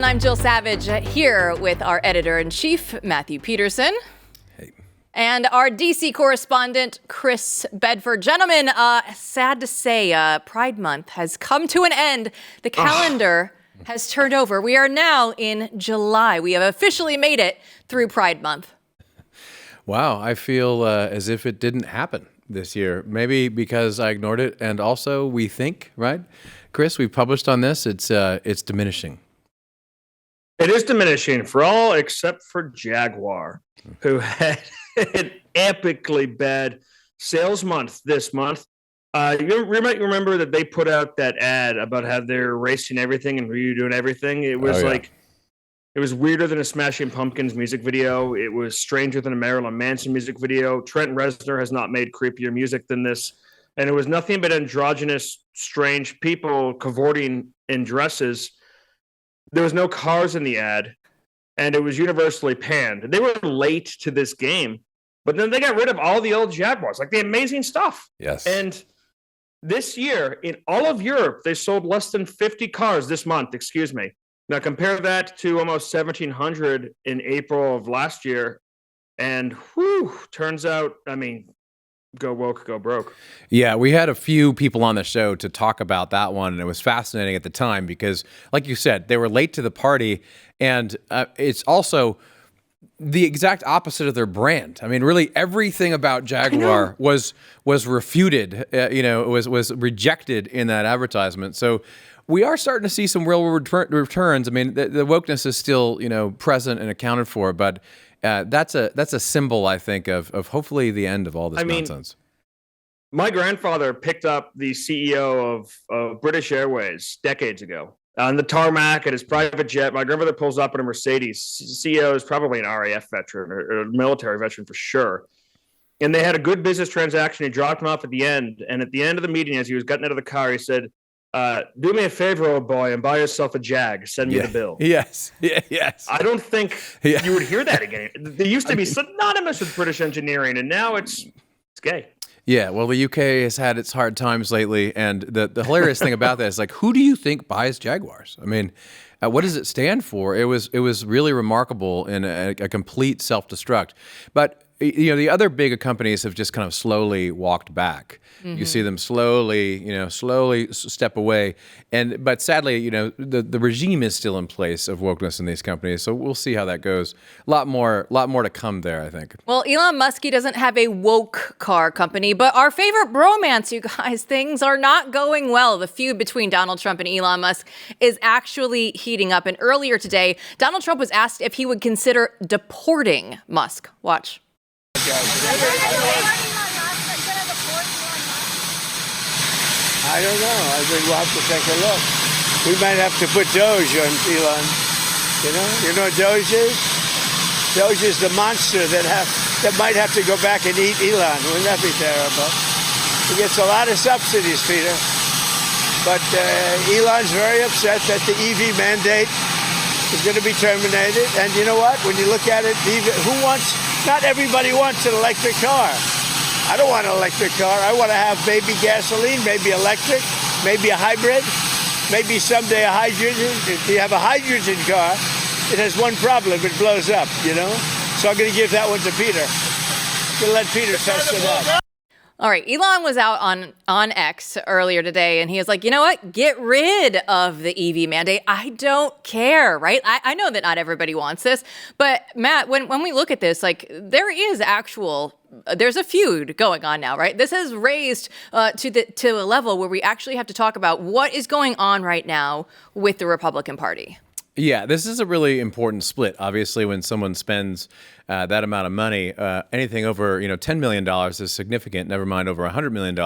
I'm Jill Savage here with our editor-in-chief, Matthew Peterson. Hey. And our DC correspondent, Chris Bedford. Gentlemen, sad to say, Pride Month has come to an end. The calendar has turned over. We are now in July. We have officially made it through Pride Month. Wow, I feel as if it didn't happen this year. Maybe because I ignored it, and also we think, right? Chris, we've published on this. It's diminishing. It is diminishing for all except for Jaguar, who had an epically bad sales month this month. You might remember that they put out that ad about how they're erasing everything and redoing everything. It was it was weirder than a Smashing Pumpkins music video. It was stranger than a Marilyn Manson music video. Trent Reznor has not made creepier music than this. And it was nothing but androgynous, strange people cavorting in dresses. There was no cars in the ad, and it was universally panned. They were late to this game, but then they got rid of all the old Jaguars, like the amazing stuff. Yes. And this year, in all of Europe, they sold less than 50 cars this month, excuse me. Now compare that to almost 1,700 in April of last year, and turns out, go woke, go broke. Yeah, we had a few people on the show to talk about that one, and it was fascinating at the time because, like you said, they were late to the party, and it's also the exact opposite of their brand. I mean, really, everything about Jaguar was refuted. It was rejected in that advertisement. So we are starting to see some real returns. I mean, the wokeness is still present and accounted for, but that's a symbol, I think, of hopefully the end of all this nonsense. My grandfather picked up the CEO of British Airways decades ago on the tarmac at his private jet. My grandfather pulls up in a Mercedes. CEO is probably an RAF veteran or a military veteran for sure. And they had a good business transaction. He dropped him off at the end. And at the end of the meeting, as he was getting out of the car, he said, do me a favor, old boy, and buy yourself a Jag. Send me the bill. Yes. Yes. I don't think you would hear that again. They used to be synonymous with British engineering, and now it's gay. Yeah, well, the UK has had its hard times lately, and the hilarious thing about that is, like, who do you think buys Jaguars? I mean, what does it stand for? It was really remarkable in a complete self-destruct. But the other big companies have just kind of slowly walked back. Mm-hmm. You see them slowly step away. But sadly, the regime is still in place of wokeness in these companies. So we'll see how that goes. A lot more to come there, I think. Well, Elon Musk, he doesn't have a woke car company, but our favorite bromance, you guys, things are not going well. The feud between Donald Trump and Elon Musk is actually heating up. And earlier today, Donald Trump was asked if he would consider deporting Musk. Watch. I don't know. I think we'll have to take a look. We might have to put Doge on Elon. You know what Doge is? Doge is the monster that might have to go back and eat Elon. Wouldn't that be terrible? He gets a lot of subsidies, Peter. But Elon's very upset that the EV mandate is going to be terminated. And you know what? When you look at it, not everybody wants an electric car. I don't want an electric car. I want to have maybe gasoline, maybe electric, maybe a hybrid, maybe someday a hydrogen. If you have a hydrogen car, it has one problem. It blows up, So I'm going to give that one to Peter. I'm going to let Peter test it out. All right, Elon was out on X earlier today, and he was like, you know what? Get rid of the EV mandate. I don't care, right? I know that not everybody wants this, but Matt, when we look at this, like, there's a feud going on now, right? This has raised to a level where we actually have to talk about what is going on right now with the Republican Party. Yeah, this is a really important split. Obviously, when someone spends that amount of money, anything over $10 million is significant. Never mind over $100 million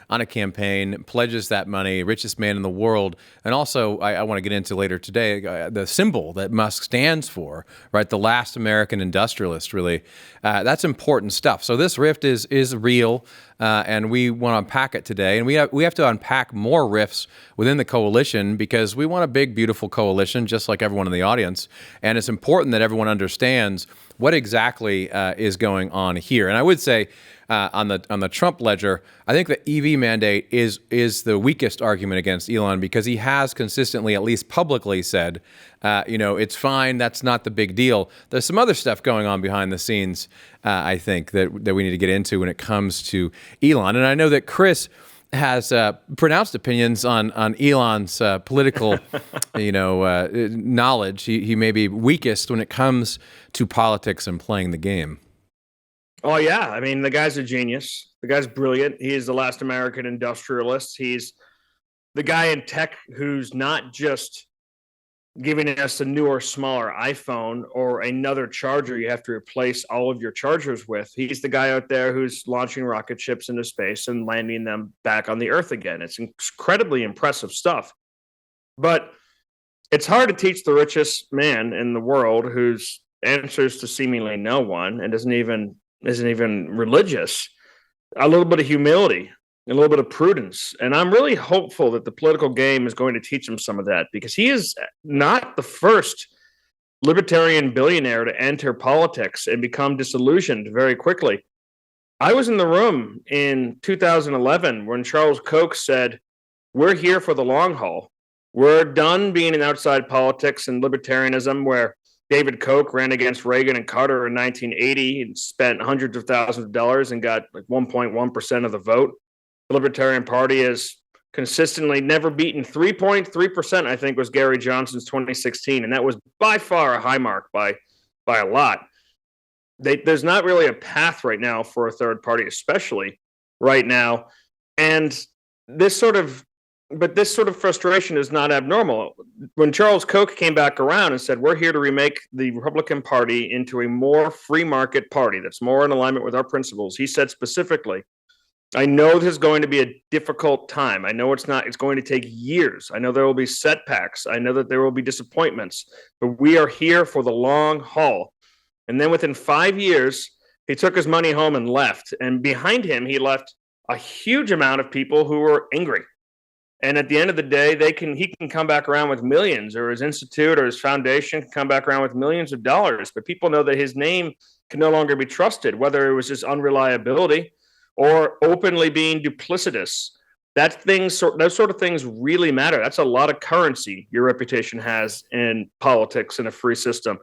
on a campaign, pledges that money, richest man in the world, and also I want to get into later today the symbol that Musk stands for, right? The last American industrialist, really. That's important stuff. So this rift is real, and we want to unpack it today, and we have to unpack more rifts within the coalition because we want a big, beautiful coalition, just like everyone in the audience, and it's important that everyone understands what exactly is going on here. And I would say on the Trump ledger, I think the EV mandate is the weakest argument against Elon, because he has consistently, at least publicly, said, it's fine. That's not the big deal. There's some other stuff going on behind the scenes, I think, that we need to get into when it comes to Elon. And I know that Chris has pronounced opinions on Elon's political, knowledge. He may be weakest when it comes to politics and playing the game. Oh, yeah. I mean, the guy's a genius. The guy's brilliant. He is the last American industrialist. He's the guy in tech who's not just giving us a newer, smaller iPhone or another charger you have to replace all of your chargers with. He's the guy out there who's launching rocket ships into space and landing them back on the Earth again. It's incredibly impressive stuff. But it's hard to teach the richest man in the world, whose answers to seemingly no one and isn't even religious, a little bit of humility, a little bit of prudence. And I'm really hopeful that the political game is going to teach him some of that, because he is not the first libertarian billionaire to enter politics and become disillusioned very quickly. I was in the room in 2011 when Charles Koch said, "We're here for the long haul. We're done being in outside politics and libertarianism, where David Koch ran against Reagan and Carter in 1980 and spent hundreds of thousands of dollars and got like 1.1% of the vote. The Libertarian Party has consistently never beaten 3.3%, I think, was Gary Johnson's 2016. And that was by far a high mark by a lot. There's not really a path right now for a third party, especially right now. And this sort of frustration is not abnormal. When Charles Koch came back around and said, "We're here to remake the Republican Party into a more free market party that's more in alignment with our principles," he said specifically, "I know this is going to be a difficult time. I know it's going to take years. I know there will be setbacks. I know that there will be disappointments, but we are here for the long haul." And then within 5 years, he took his money home and left. And behind him, he left a huge amount of people who were angry. And at the end of the day, he can come back around with millions, or his institute or his foundation can come back around with millions of dollars. But people know that his name can no longer be trusted, whether it was his unreliability or openly being duplicitous. Those sort of things really matter. That's a lot of currency your reputation has in politics in a free system.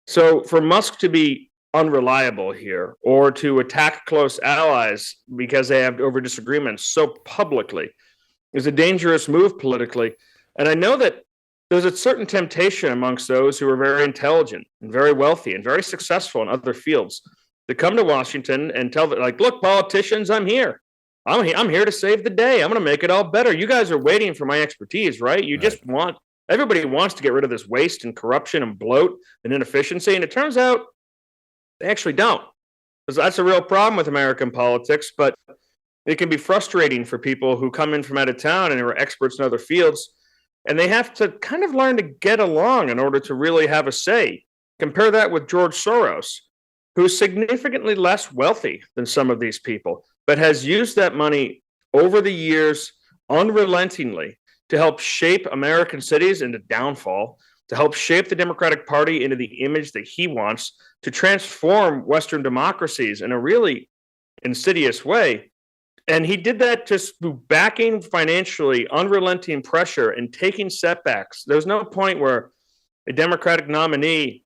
So for Musk to be unreliable here, or to attack close allies because they have over disagreements so publicly, is a dangerous move politically. And I know that there's a certain temptation amongst those who are very intelligent and very wealthy and very successful in other fields to come to Washington and tell them, like, "Look, politicians, I'm here. I'm here to save the day. I'm going to make it all better. You guys are waiting for my expertise, right? Everybody wants to get rid of this waste and corruption and bloat and inefficiency." And it turns out they actually don't. That's a real problem with American politics, but it can be frustrating for people who come in from out of town and are experts in other fields, and they have to kind of learn to get along in order to really have a say. Compare that with George Soros, who's significantly less wealthy than some of these people, but has used that money over the years unrelentingly to help shape American cities into downfall, to help shape the Democratic Party into the image that he wants, to transform Western democracies in a really insidious way. And he did that just through backing financially, unrelenting pressure, and taking setbacks. There's no point where a Democratic nominee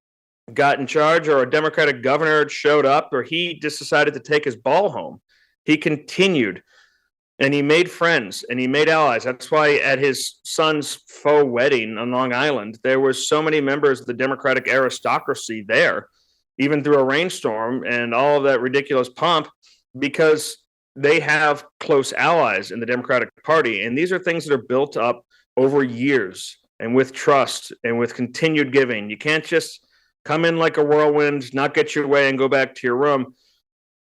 got in charge, or a Democratic governor showed up, or he just decided to take his ball home. He continued, and he made friends, and he made allies. That's why at his son's faux wedding on Long Island, there were so many members of the Democratic aristocracy there, even through a rainstorm and all of that ridiculous pomp, because they have close allies in the Democratic Party. And these are things that are built up over years, and with trust and with continued giving. You can't just come in like a whirlwind, not get your way, and go back to your room.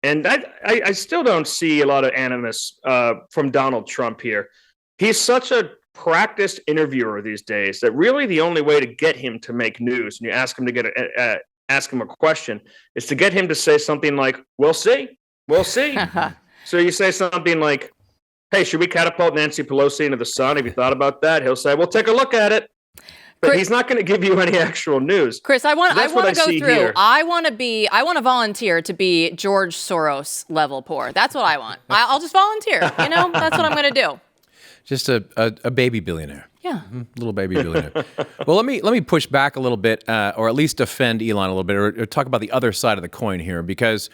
And I still don't see a lot of animus from Donald Trump here. He's such a practiced interviewer these days that really the only way to get him to make news, and you ask him to ask him a question, is to get him to say something like, "We'll see. So you say something like, "Hey, should we catapult Nancy Pelosi into the sun? Have you thought about that?" He'll say, "Well, take a look at it." but he's not going to give you any actual news. Chris, I want to go through. Here. I want to volunteer to be George Soros level poor. That's what I want. I'll just volunteer. That's what I'm going to do. Just a baby billionaire. Yeah. Little baby billionaire. Well, let me push back a little bit, or at least defend Elon a little bit, or talk about the other side of the coin here, because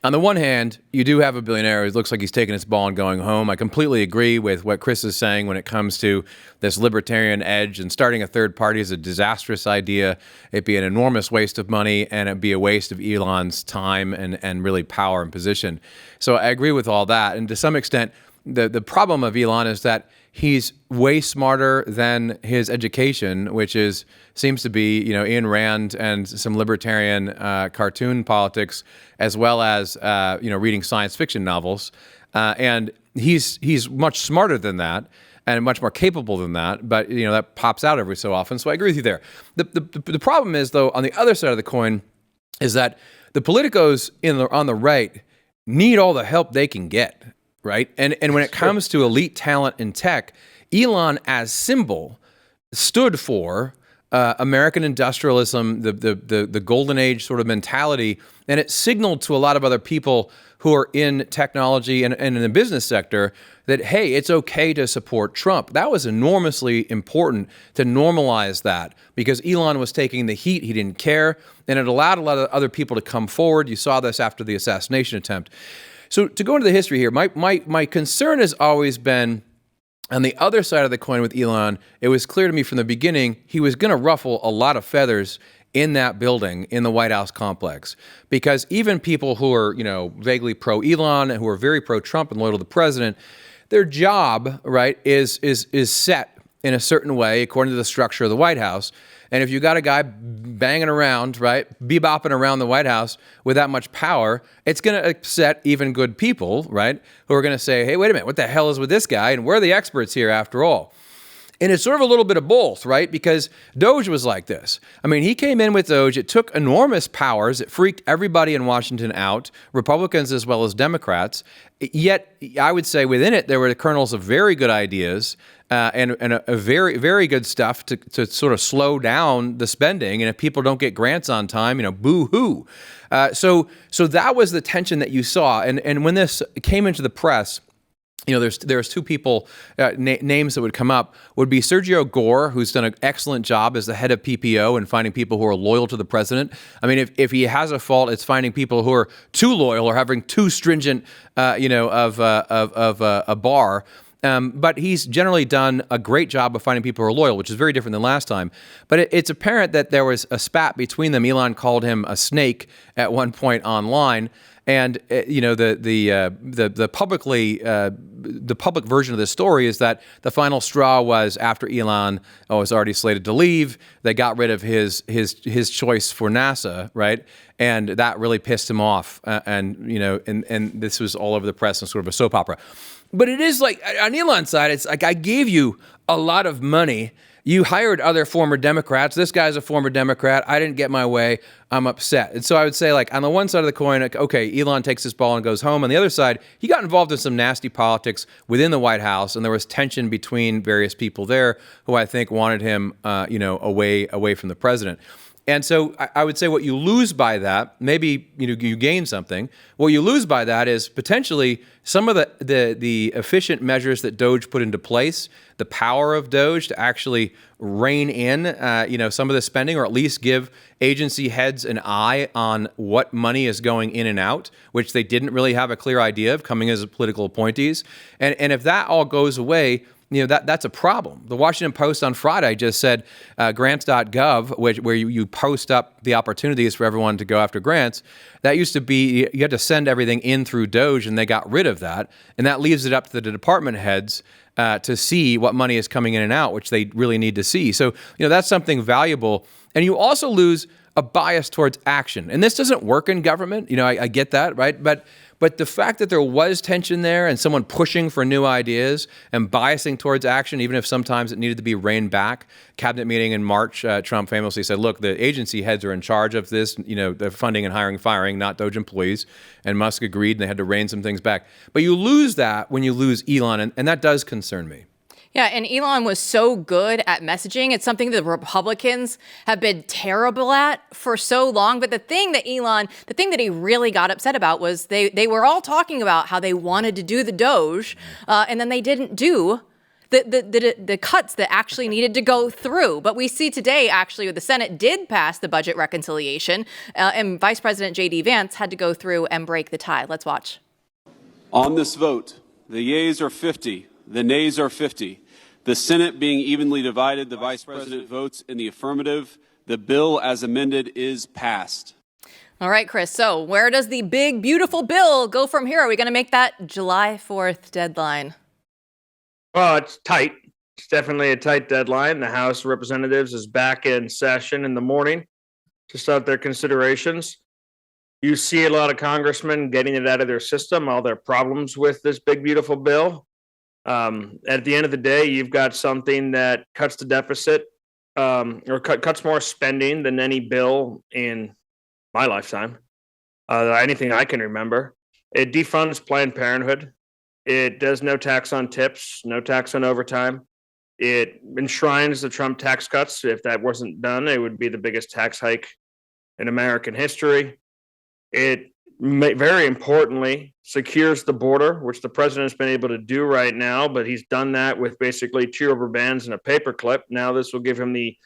on the one hand, you do have a billionaire who looks like he's taking his ball and going home. I completely agree with what Chris is saying when it comes to this libertarian edge, and starting a third party is a disastrous idea. It'd be an enormous waste of money, and it'd be a waste of Elon's time and really power and position. So I agree with all that. And to some extent, the problem of Elon is that he's way smarter than his education, which seems to be, Ayn Rand and some libertarian cartoon politics, as well as reading science fiction novels. And he's much smarter than that and much more capable than that. But that pops out every so often. So I agree with you there. The problem is, though, on the other side of the coin, is that the politicos on the right need all the help they can get. Right. And when it comes to elite talent in tech, Elon as symbol stood for American industrialism, the golden age sort of mentality. And it signaled to a lot of other people who are in technology and in the business sector that, hey, it's okay to support Trump. That was enormously important to normalize that, because Elon was taking the heat. He didn't care. And it allowed a lot of other people to come forward. You saw this after the assassination attempt. So to go into the history here, my concern has always been on the other side of the coin with Elon. It was clear to me from the beginning he was going to ruffle a lot of feathers in that building, in the White House complex, because even people who are, vaguely pro-Elon and who are very pro-Trump and loyal to the president, their job, right, is set in a certain way according to the structure of the White House. And if you got a guy banging around, right, bebopping around the White House with that much power, it's going to upset even good people, right, who are going to say, hey, wait a minute, what the hell is with this guy? And we're the experts here after all. And it's sort of a little bit of both, right? Because Doge was like this. I mean, he came in with Doge. It took enormous powers. It freaked everybody in Washington out, Republicans as well as Democrats. Yet, I would say within it, there were the kernels of very good ideas and a very, very good stuff to sort of slow down the spending. And if people don't get grants on time, boo-hoo. So that was the tension that you saw. And when this came into the press, there's two people, names that would come up, would be Sergio Gore, who's done an excellent job as the head of PPO and finding people who are loyal to the president. I mean, if he has a fault, it's finding people who are too loyal or having too stringent, of a bar. But he's generally done a great job of finding people who are loyal, which is very different than last time. But it's apparent that there was a spat between them. Elon called him a snake at one point online. And the public version of this story is that the final straw was after Elon was already slated to leave. They got rid of his choice for NASA, right? And that really pissed him off. And this was all over the press and sort of a soap opera. But it is like on Elon's side, it's like, I gave you a lot of money. You hired other former Democrats. This guy's a former Democrat. I didn't get my way. I'm upset. And so I would say, like, on the one side of the coin, okay, Elon takes his ball and goes home. On the other side, he got involved in some nasty politics within the White House, and there was tension between various people there who I think wanted him, away from the president. And so I would say what you lose by that, maybe you gain something. What you lose by that is potentially some of the efficient measures that Doge put into place, the power of Doge to actually rein in some of the spending, or at least give agency heads an eye on what money is going in and out, which they didn't really have a clear idea of coming as political appointees. And if that all goes away, that's a problem. The Washington Post on Friday just said grants.gov, where you post up the opportunities for everyone to go after grants. That used to be, you had to send everything in through Doge, and they got rid of that. And that leaves it up to the department heads to see what money is coming in and out, which they really need to see. So, that's something valuable. And you also lose a bias towards action. And this doesn't work in government. I get that, right? But the fact that there was tension there and someone pushing for new ideas and biasing towards action, even if sometimes it needed to be reined back. Cabinet meeting in March, Trump famously said, look, the agency heads are in charge of this, the funding and hiring, firing, not Doge employees. And Musk agreed, and they had to rein some things back. But you lose that when you lose Elon, and that does concern me. Yeah, and Elon was so good at messaging. It's something that the Republicans have been terrible at for so long. But the thing that he really got upset about was they were all talking about how they wanted to do the Doge, and then they didn't do the cuts that actually needed to go through. But we see today, actually, the Senate did pass the budget reconciliation, and Vice President J.D. Vance had to go through and break the tie. Let's watch. On this vote, the yeas are 50, the nays are 50. The Senate being evenly divided, the Vice President votes in the affirmative. The bill as amended is passed. All right, Chris. So where does the big, beautiful bill go from here? Are we going to make that July 4th deadline? Well, it's tight. It's definitely a tight deadline. The House of Representatives is back in session in the morning to start their considerations. You see a lot of congressmen getting it out of their system, all their problems with this big, beautiful bill. At the end of the day, you've got something that cuts the deficit or cuts more spending than any bill in my lifetime, anything I can remember. It defunds Planned Parenthood. It does no tax on tips, no tax on overtime. It enshrines the Trump tax cuts. If that wasn't done, it would be the biggest tax hike in American history. It very importantly secures the border, which the president's been able to do right now, but he's done that with basically 2 rubber bands and a paperclip. Now this will give him the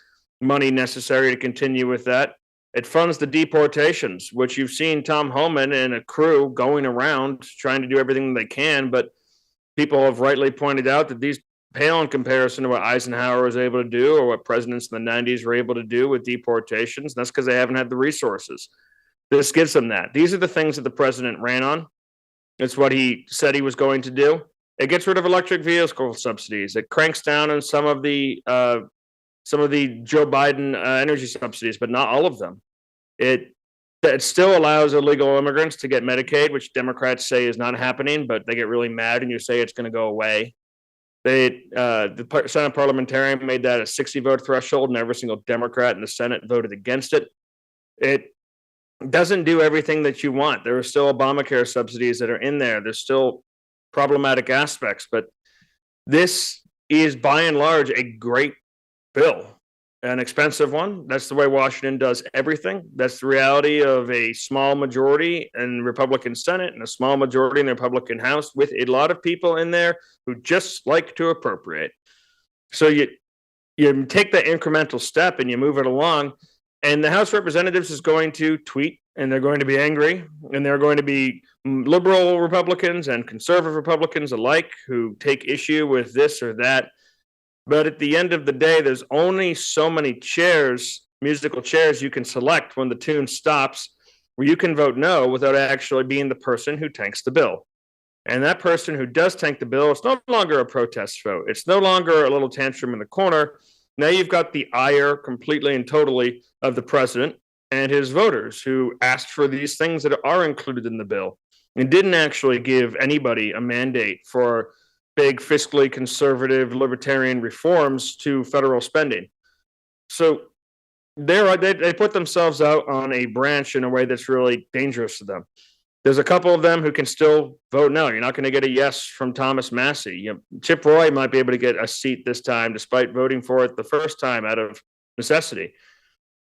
money necessary to continue with that. It funds the deportations, which you've seen Tom Homan and a crew going around trying to do everything they can, but people have rightly pointed out that these pale in comparison to what Eisenhower was able to do or what presidents in the 90s were able to do with deportations. That's because they haven't had the resources. This gives them that. These are the things that the president ran on. It's what he said he was going to do. It gets rid of electric vehicle subsidies. It cranks down on some of the Joe Biden energy subsidies, but not all of them. It still allows illegal immigrants to get Medicaid, which Democrats say is not happening, but they get really mad when you say it's going to go away. The Senate parliamentarian made that a 60-vote threshold, and every single Democrat in the Senate voted against it. It doesn't do everything that you want. There are still Obamacare subsidies that are in there. There's still problematic aspects, but this is by and large a great bill, an expensive one. That's the way Washington does everything. That's the reality of a small majority in Republican Senate and a small majority in the Republican House with a lot of people in there who just like to appropriate. So you take that incremental step and you move it along. And the House of Representatives is going to tweet, and they're going to be angry, and they're going to be liberal Republicans and conservative Republicans alike who take issue with this or that. But at the end of the day, there's only so many chairs, musical chairs, you can select when the tune stops, where you can vote no without actually being the person who tanks the bill. And that person who does tank the bill, it's no longer a protest vote. It's no longer a little tantrum in the corner. Now you've got the ire completely and totally of the president and his voters who asked for these things that are included in the bill and didn't actually give anybody a mandate for big fiscally conservative libertarian reforms to federal spending. So they put themselves out on a branch in a way that's really dangerous to them. There's a couple of them who can still vote no. You're not going to get a yes from Thomas Massey. Chip Roy might be able to get a seat this time, despite voting for it the first time out of necessity.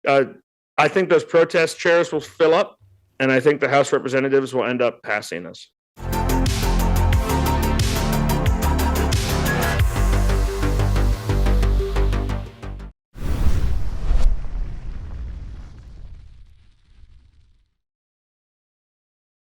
I think those protest chairs will fill up, and I think the House of Representatives will end up passing this.